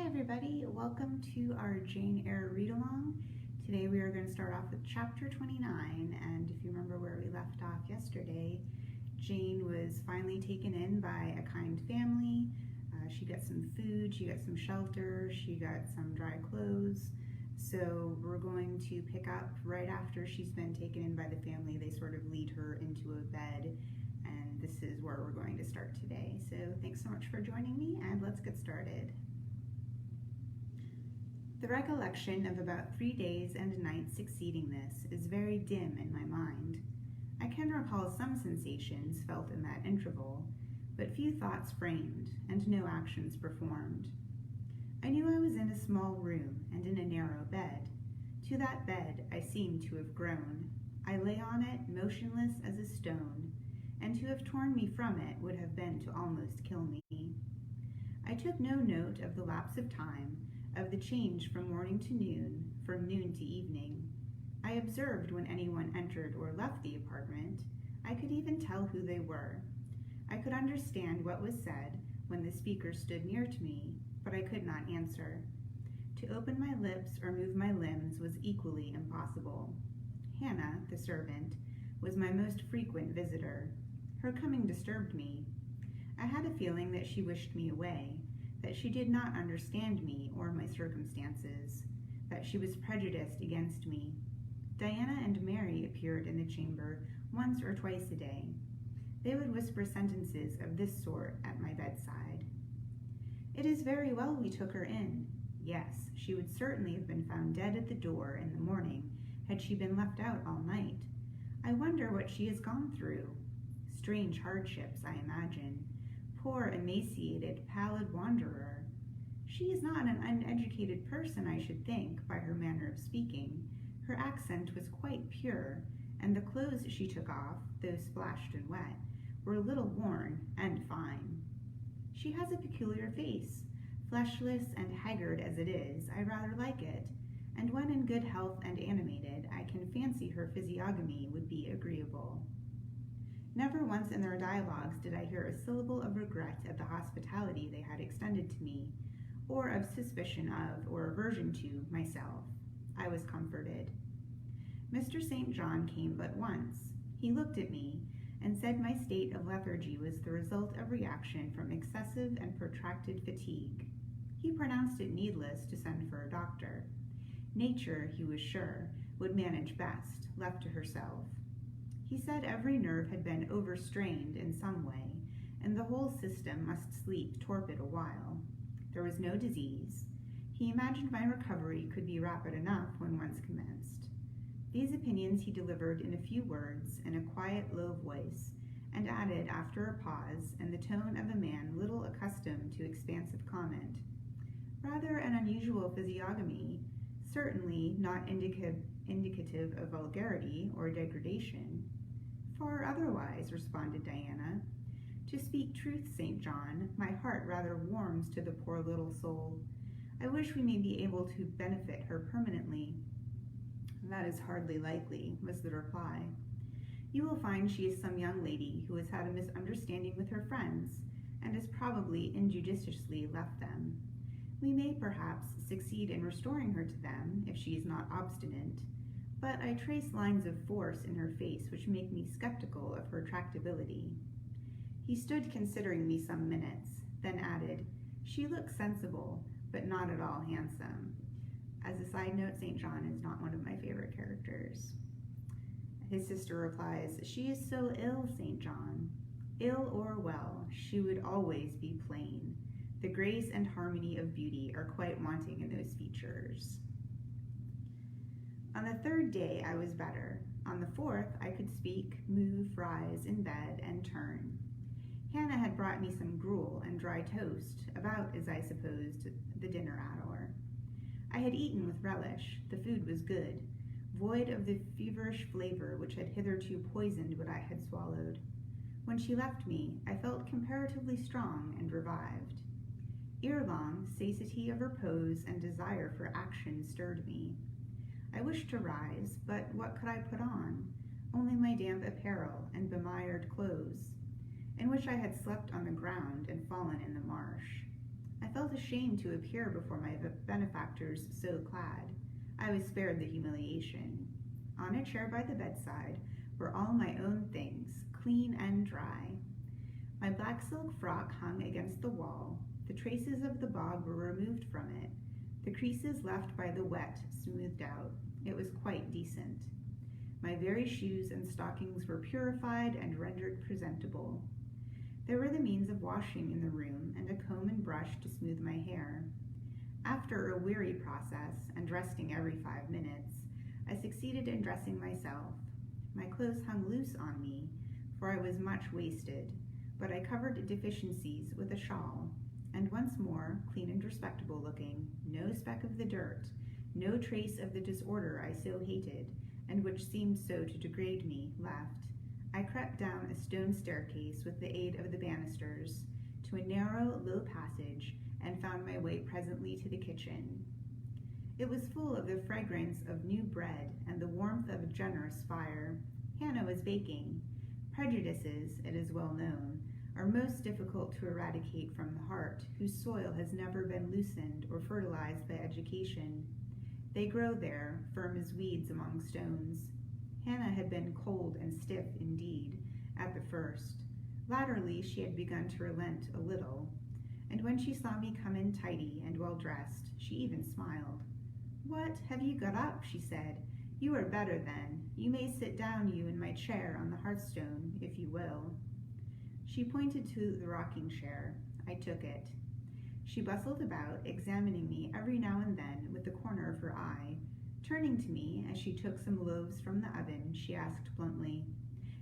Hi everybody, welcome to our Jane Eyre read-along. Today we are going to start off with chapter 29, and if you remember where we left off yesterday, Jane was finally taken in by a kind family. She got some food, she got some shelter, she got some dry clothes. So we're going to pick up right after she's been taken in by the family. They sort of lead her into a bed, and this is where we're going to start today. So thanks so much for joining me, and let's get started. The recollection of about 3 days and nights succeeding this is very dim in my mind. I can recall some sensations felt in that interval, but few thoughts framed, and no actions performed. I knew I was in a small room and in a narrow bed. To that bed I seemed to have grown. I lay on it motionless as a stone, and to have torn me from it would have been to almost kill me. I took no note of the lapse of time, of the change from morning to noon, from noon to evening. I observed when anyone entered or left the apartment. I could even tell who they were. I could understand what was said when the speaker stood near to me, but I could not answer. To open my lips or move my limbs was equally impossible. Hannah, the servant, was my most frequent visitor. Her coming disturbed me. I had a feeling that she wished me away, that she did not understand me or my circumstances, that she was prejudiced against me. Diana and Mary appeared in the chamber once or twice a day. They would whisper sentences of this sort at my bedside. It is very well we took her in. Yes, she would certainly have been found dead at the door in the morning had she been left out all night. I wonder what she has gone through. Strange hardships, I imagine. Poor, emaciated, pallid wanderer. She is not an uneducated person, I should think, by her manner of speaking. Her accent was quite pure, and the clothes she took off, though splashed and wet, were a little worn and fine. She has a peculiar face. Fleshless and haggard as it is, I rather like it, and when in good health and animated, I can fancy her physiognomy would be agreeable. Never once in their dialogues did I hear a syllable of regret at the hospitality they had extended to me, or of suspicion of, or aversion to, myself. I was comforted. Mr. St. John came but once. He looked at me, and said my state of lethargy was the result of reaction from excessive and protracted fatigue. He pronounced it needless to send for a doctor. Nature, he was sure, would manage best, left to herself. He said every nerve had been overstrained in some way, and the whole system must sleep torpid a while. There was no disease. He imagined my recovery could be rapid enough when once commenced. These opinions he delivered in a few words, in a quiet, low voice, and added, after a pause, in the tone of a man little accustomed to expansive comment, "Rather an unusual physiognomy, certainly not indicative of vulgarity or degradation." "Far otherwise," responded Diana. "To speak truth, St. John, my heart rather warms to the poor little soul. I wish we may be able to benefit her permanently." "That is hardly likely," was the reply. "You will find she is some young lady who has had a misunderstanding with her friends, and has probably injudiciously left them. We may perhaps succeed in restoring her to them, if she is not obstinate, but I trace lines of force in her face which make me skeptical of her tractability." He stood considering me some minutes, then added, "She looks sensible, but not at all handsome." As a side note, St. John is not one of my favorite characters. His sister replies, "She is so ill, St. John. Ill or well, she would always be plain. The grace and harmony of beauty are quite wanting in those features." On the third day I was better. On the fourth I could speak, move, rise in bed, and turn. Hannah had brought me some gruel and dry toast, about as I supposed the dinner hour. I had eaten with relish. The food was good, void of the feverish flavor which had hitherto poisoned what I had swallowed. When she left me, I felt comparatively strong and revived. Ere long, satiety of repose and desire for action stirred me. I wished to rise, but what could I put on? Only my damp apparel and bemired clothes, in which I had slept on the ground and fallen in the marsh. I felt felt ashamed to appear before my benefactors so clad. I was spared the humiliation. On a chair by the bedside were all my own things, clean and dry. My black silk frock hung against the wall. The traces of the bog were removed from it, the creases left by the wet smoothed out. It was quite decent. My very shoes and stockings were purified and rendered presentable. There were the means of washing in the room, and a comb and brush to smooth my hair. After a weary process, and resting every 5 minutes, I succeeded in dressing myself. My clothes hung loose on me, for I was much wasted, but I covered deficiencies with a shawl, and once more, clean and respectable looking, no speck of the dirt, no trace of the disorder I so hated, and which seemed so to degrade me, left, I crept down a stone staircase with the aid of the banisters, to a narrow, low passage, and found my way presently to the kitchen. It was full of the fragrance of new bread and the warmth of a generous fire. Hannah was baking. Prejudices, it is well known, are most difficult to eradicate from the heart, whose soil has never been loosened or fertilized by education. They grow there, firm as weeds among stones. Hannah had been cold and stiff indeed, at the first. Latterly she had begun to relent a little, and when she saw me come in tidy and well-dressed, she even smiled. "What, have you got up?" she said. "You are better then. You may sit down, you, in my chair on the hearthstone, if you will." She pointed to the rocking chair. I took it. She bustled about, examining me every now and then with the corner of her eye. Turning to me as she took some loaves from the oven, she asked bluntly,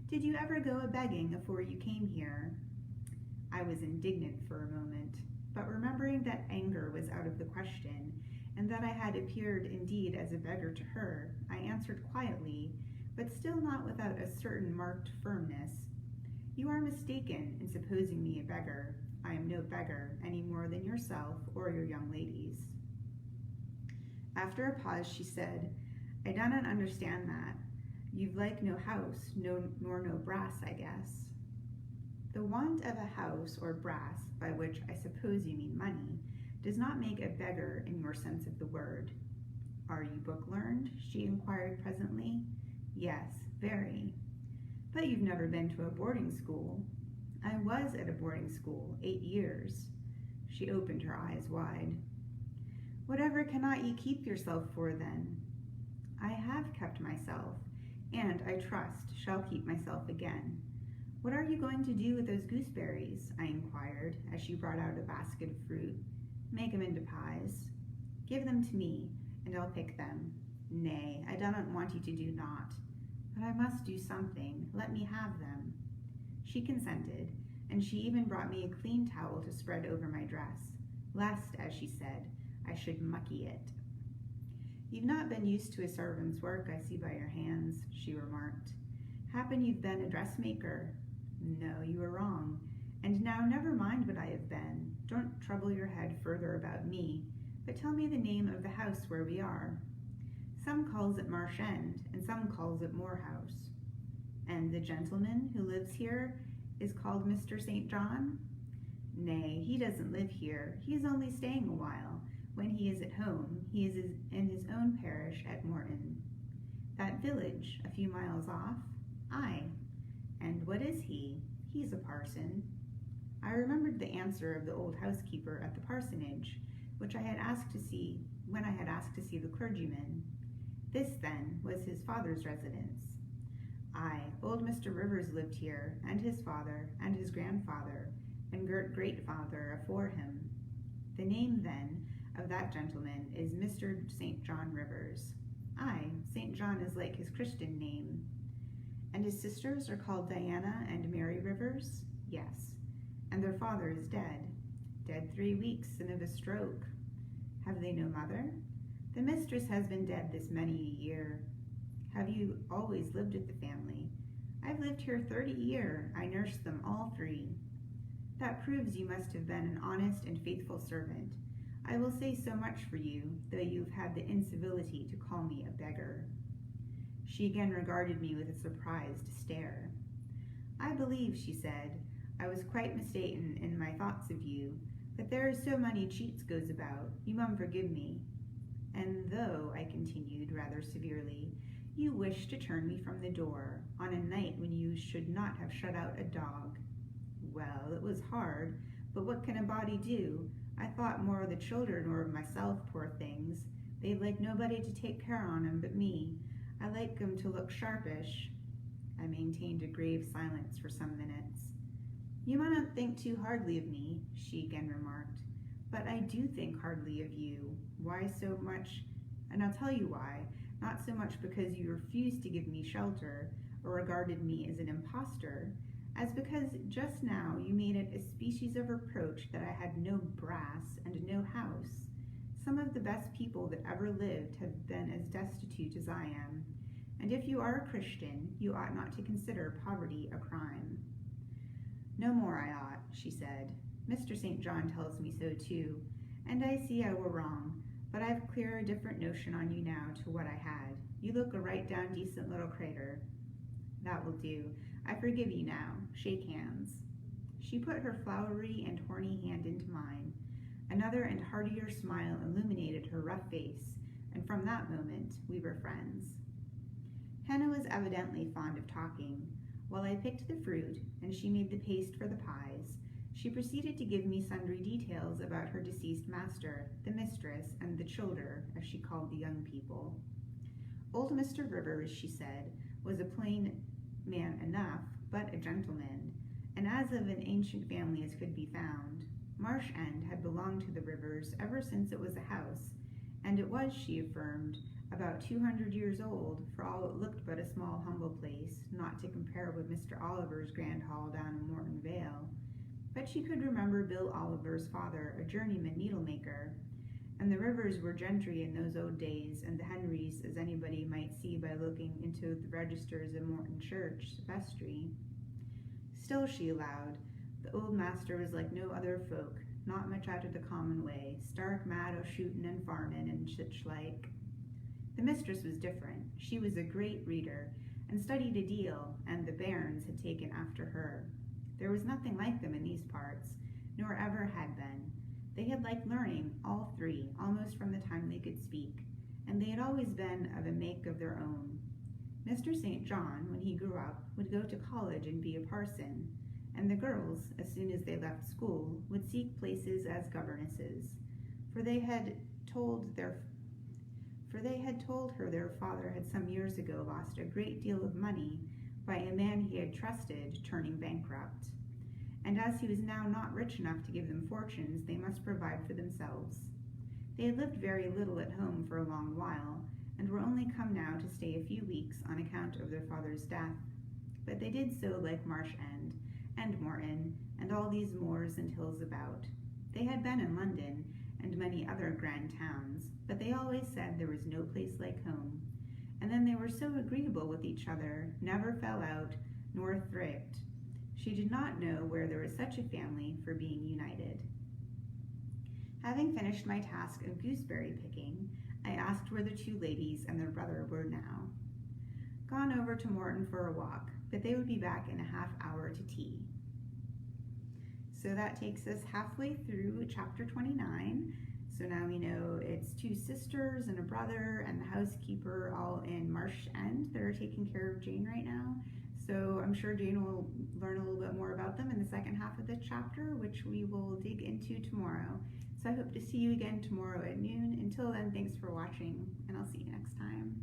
"Did you ever go a-begging afore you came here?" I was indignant for a moment, but remembering that anger was out of the question, and that I had appeared indeed as a beggar to her, I answered quietly, but still not without a certain marked firmness, "You are mistaken in supposing me a beggar. I am no beggar, any more than yourself or your young ladies." After a pause she said, "I do not understand that. You've like no house, nor no brass, I guess." "The want of a house or brass, by which I suppose you mean money, does not make a beggar in your sense of the word." "Are you book-learned?" she inquired presently. "Yes, very." "But you've never been to a boarding school." "I was at a boarding school 8 years." She opened her eyes wide. "Whatever cannot ye keep yourself for, then?" "I have kept myself, and, I trust, shall keep myself again." "What are you going to do with those gooseberries?" I inquired, as she brought out a basket of fruit. "Make 'em into pies." "Give them to me, and I'll pick them." "Nay, I do not want you to do naught." "But I must do something. Let me have them." She consented, and she even brought me a clean towel to spread over my dress, lest, as she said, I should mucky it. "You've not been used to a servant's work, I see by your hands," she remarked. "Happen you've been a dressmaker?" "No, you are wrong. And now never mind what I have been. Don't trouble your head further about me, but tell me the name of the house where we are." "Some calls it Marsh End, and some calls it Moor House." "And the gentleman who lives here is called Mr. St. John?" "Nay, he doesn't live here. He is only staying a while. When he is at home, he is in his own parish at Morton." "That village, a few miles off?" "Aye." "And what is he?" "He's a parson." I remembered the answer of the old housekeeper at the parsonage, which I had asked to see when I had asked to see the clergyman. This, then, was his father's residence. "Aye, old Mr. Rivers lived here, and his father, and his grandfather, and great-grandfather afore him." "The name, then, of that gentleman is Mr. St. John Rivers." "Aye, St. John is like his Christian name." "And his sisters are called Diana and Mary Rivers?" "Yes." "And their father is dead?" "Dead 3 weeks, and of a stroke." "Have they no mother?" "The mistress has been dead this many a year." "Have you always lived with the family?" "I've lived here 30 year. I nursed them all 3. "That proves you must have been an honest and faithful servant. I will say so much for you, though you've had the incivility to call me a beggar." She again regarded me with a surprised stare. "I believe," she said, "I was quite mistaken in my thoughts of you, but But there are so many cheats goes about, you mun forgive me. And though, I continued rather severely, you wish to turn me from the door on a night when you should not have shut out a dog. Well, it was hard, but what can a body do? I thought more of the children or of myself, poor things. They'd like nobody to take care on 'em but me. I like 'em to look sharpish. I maintained a grave silence for some minutes. You mustn't think too hardly of me, she again remarked. But I do think hardly of you. Why so much? And I'll tell you why. Not so much because you refused to give me shelter, or regarded me as an impostor, as because just now you made it a species of reproach that I had no brass and no house. Some of the best people that ever lived have been as destitute as I am, and if you are a Christian, you ought not to consider poverty a crime. No more I ought, she said. Mr. St. John tells me so too, and I see I were wrong, but I've clear a different notion on you now to what I had. You look a right down decent little crater. That will do. I forgive you now. Shake hands. She put her flowery and horny hand into mine. Another and heartier smile illuminated her rough face, and from that moment we were friends. Hannah was evidently fond of talking. While I picked the fruit, and she made the paste for the pies, she proceeded to give me sundry details about her deceased master, the mistress, and the childer, as she called the young people. Old Mr. Rivers, she said, was a plain man enough, but a gentleman, and as of an ancient family as could be found. Marsh End had belonged to the Rivers ever since it was a house, and it was, she affirmed, about 200 years old, for all it looked but a small humble place, not to compare with Mr. Oliver's grand hall down in Morton Vale. But she could remember Bill Oliver's father, a journeyman needlemaker, and the Rivers were gentry in those old days, and the Henrys, as anybody might see by looking into the registers of Morton Church vestry. Still, she allowed, the old master was like no other folk, not much out of the common way, stark mad o' shootin' and farmin' and such like. The mistress was different. She was a great reader, and studied a deal, and the bairns had taken after her. There was nothing like them in these parts, nor ever had been. They had liked learning, all three, almost from the time they could speak, and they had always been of a make of their own. Mr. St. John, when he grew up, would go to college and be a parson, and the girls, as soon as they left school, would seek places as governesses, for they had told her their father had some years ago lost a great deal of money by a man he had trusted turning bankrupt, and as he was now not rich enough to give them fortunes, they must provide for themselves. They had lived very little at home for a long while, and were only come now to stay a few weeks on account of their father's death, but they did so like Marsh End, and Morton, and all these moors and hills about. They had been in London, and many other grand towns, but they always said there was no place like home, and then they were so agreeable with each other, never fell out, nor thrift. She did not know where there was such a family for being united. Having finished my task of gooseberry picking, I asked where the two ladies and their brother were now. Gone over to Morton for a walk, but they would be back in a half hour to tea. So that takes us halfway through chapter 29. So now we know it's two sisters and a brother and the housekeeper all in Marsh End that are taking care of Jane right now. So I'm sure Jane will learn a little bit more about them in the second half of this chapter, which we will dig into tomorrow. So I hope to see you again tomorrow at noon. Until then, thanks for watching, and I'll see you next time.